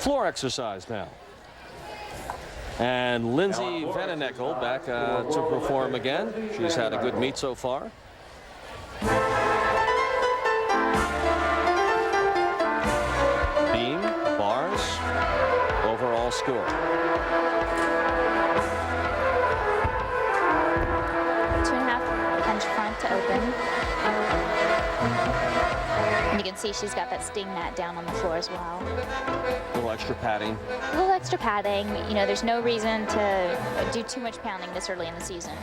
Floor exercise now. And Lindsey Vanden back to perform again. She's had a good meet so far. Beam, bars, overall score. 2.5 punch front to open. And you can see she's got that sting mat down on the floor as well. A little extra padding. A little extra padding. You know, there's no reason to do too much pounding this early in the season.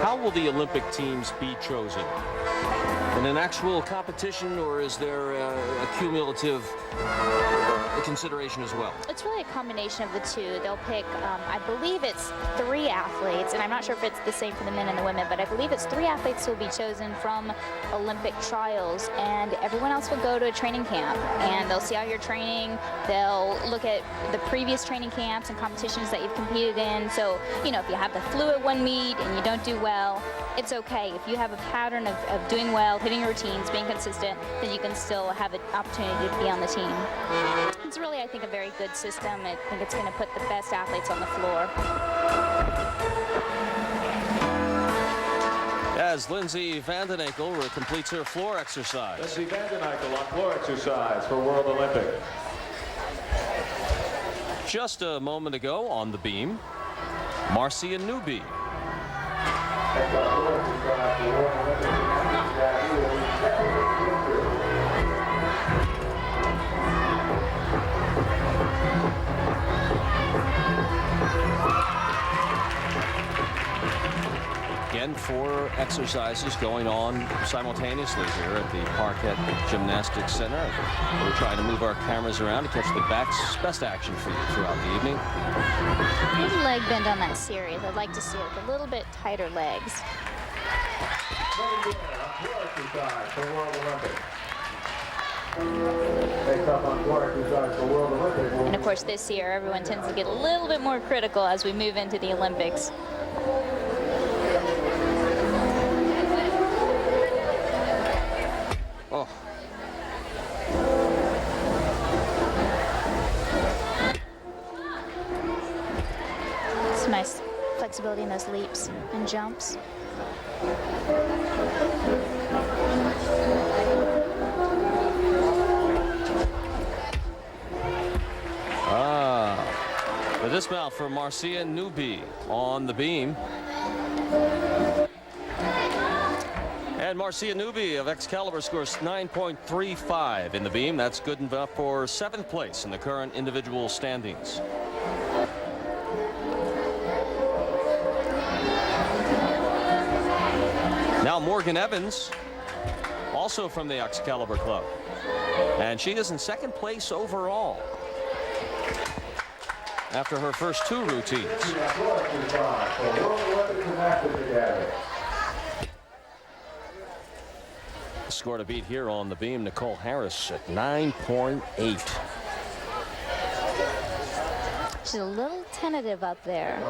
How will the Olympic teams be chosen? In an actual competition, or is there a cumulative consideration as well? It's really a combination of the two. They'll pick, I believe it's 3 athletes, and I'm not sure if it's the same for the men and the women, but I believe it's 3 athletes who will be chosen from Olympic trials, and everyone else will go to a training camp, and they'll see how you're training. They'll look at the previous training camps and competitions that you've competed in. So, you know, if you have the flu at one meet and you don't do well, it's okay. If you have a pattern of doing well, hitting your routines, being consistent, then you can still have an opportunity to be on the team. It's really, I think, a very good system. I think it's going to put the best athletes on the floor. As Lindsey Vanden completes her floor exercise. Lindsey Vanden on floor exercise for World Olympic. Just a moment ago on the beam, Marcia Newby. Again, 4 exercises going on simultaneously here at the Parkette Gymnastics Center. We're trying to move our cameras around to catch the best action for you throughout the evening. Good leg bend on that series. I'd like to see it with a little bit tighter legs. And of course, this year, everyone tends to get a little bit more critical as we move into the Olympics. Oh. Some nice flexibility in those leaps and jumps. The dismount for Marcia Newby on the beam. And Marcia Newby of Excalibur scores 9.35 in the beam. That's good enough for 7th place in the current individual standings. Now Morgan Evans, also from the Excalibur Club. And she is in 2nd place overall after her first 2 routines. Score to beat here on the beam, Nicole Harris at 9.8. She's a little tentative up there.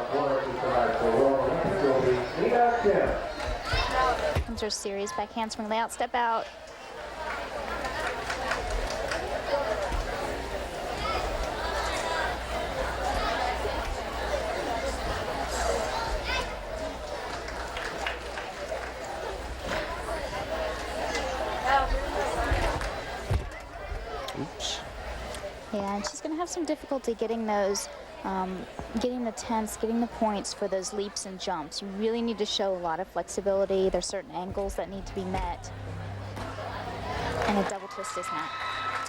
Comes her series, back handspring layout, step out. Oops. Yeah, and she's going to have some difficulty getting those, getting the tenths, getting the points for those leaps and jumps. You really need to show a lot of flexibility. There's certain angles that need to be met. And a double twist is not.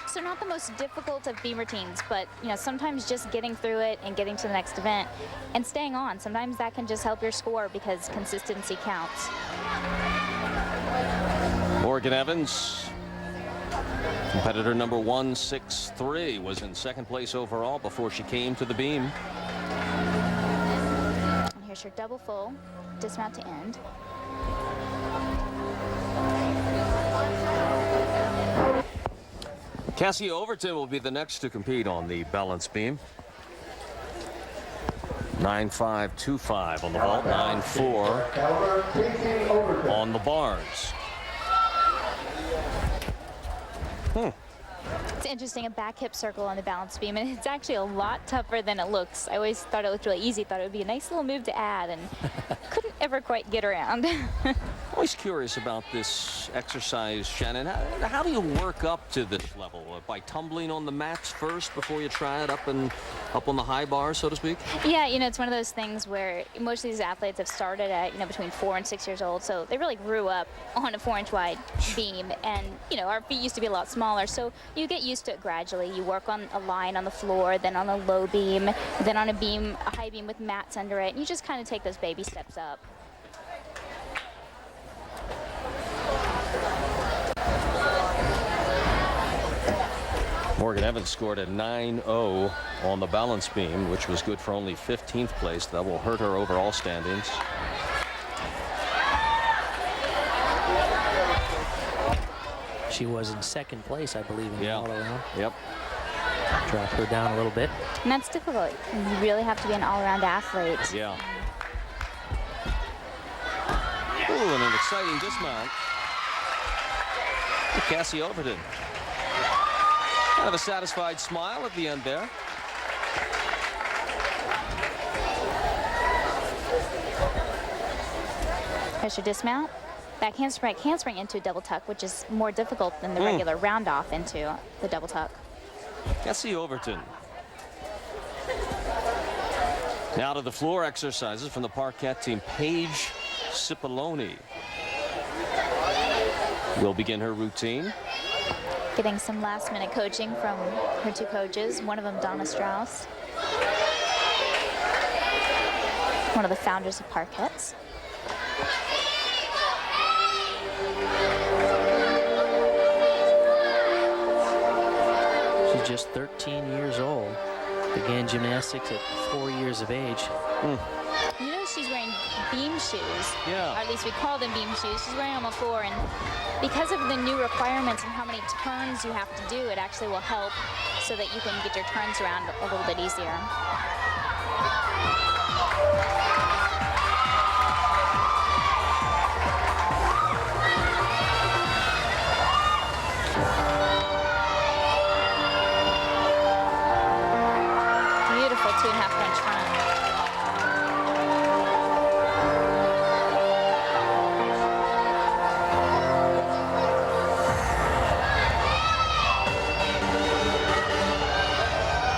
So not the most difficult of beam routines, but you know, sometimes just getting through it and getting to the next event and staying on, sometimes that can just help your score because consistency counts. Morgan Evans, competitor number 163, was in 2nd place overall before she came to the beam. And here's your double full, dismount to end. Cassie Overton will be the next to compete on the balance beam. 9.525 on the vault, 9.4 on the bars. It's interesting, a back hip circle on the balance beam, and it's actually a lot tougher than it looks. I always thought it looked really easy, thought it would be a nice little move to add, and couldn't ever quite get around. Always curious about this exercise, Shannon. How do you work up to this level? By tumbling on the mats first before you try it up on the high bar, so to speak? Yeah, you know, it's one of those things where most of these athletes have started at, you know, between 4 and 6 years old, so they really grew up on a 4-inch wide beam, and, you know, our feet used to be a lot smaller, so you get used to it gradually. You work on a line on the floor, then on a low beam, then on a high beam with mats under it, and you just kind of take those baby steps up. Morgan Evans scored a 9.0 on the balance beam, which was good for only 15th place. That will hurt her overall standings. She was in 2nd place, I believe, in the all-around. Yep. Drop her down a little bit. And that's difficult. You really have to be an all-around athlete. Yeah. Ooh, and an exciting dismount to Cassie Overton. Kind of a satisfied smile at the end there. Here's your dismount. Back handspring into a double tuck, which is more difficult than the regular round off into the double tuck. Cassie Overton. Now to the floor exercises from the Parkette team. Paige Cippoloni will begin her routine. Getting some last-minute coaching from her 2 coaches. One of them, Donna Strauss, one of the founders of Parkettes. She's just 13 years old. Began gymnastics at 4 years of age. You know, she's wearing beam shoes. Yeah. Or at least we call them beam shoes. She's wearing them on the floor, and because of the new requirements and how many turns you have to do, it actually will help so that you can get your turns around a little bit easier. Beautiful 2.5-inch run.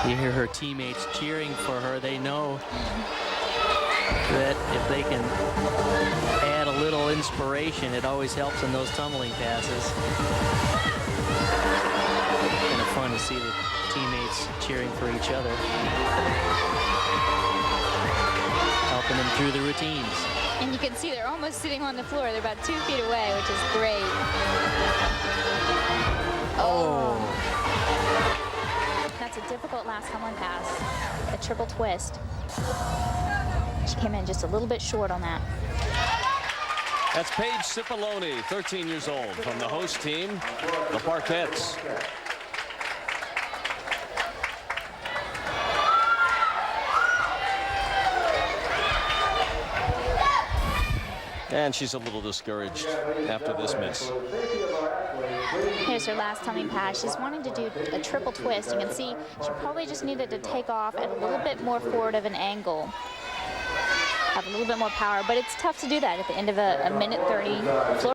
You hear her teammates cheering for her. They know that if they can add a little inspiration, it always helps in those tumbling passes. Kind of fun to see the teammates cheering for each other, helping them through the routines. And you can see they're almost sitting on the floor. They're about 2 feet away, which is great. Oh. That's a difficult last tumbling pass. A triple twist. She came in just a little bit short on that. That's Paige Cippoloni, 13 years old, from the host team, the Parkettes. And she's a little discouraged after this miss. Here's her last tumbling pass. She's wanting to do a triple twist. You can see she probably just needed to take off at a little bit more forward of an angle. Have a little bit more power, but it's tough to do that at the end of a minute 30 floor.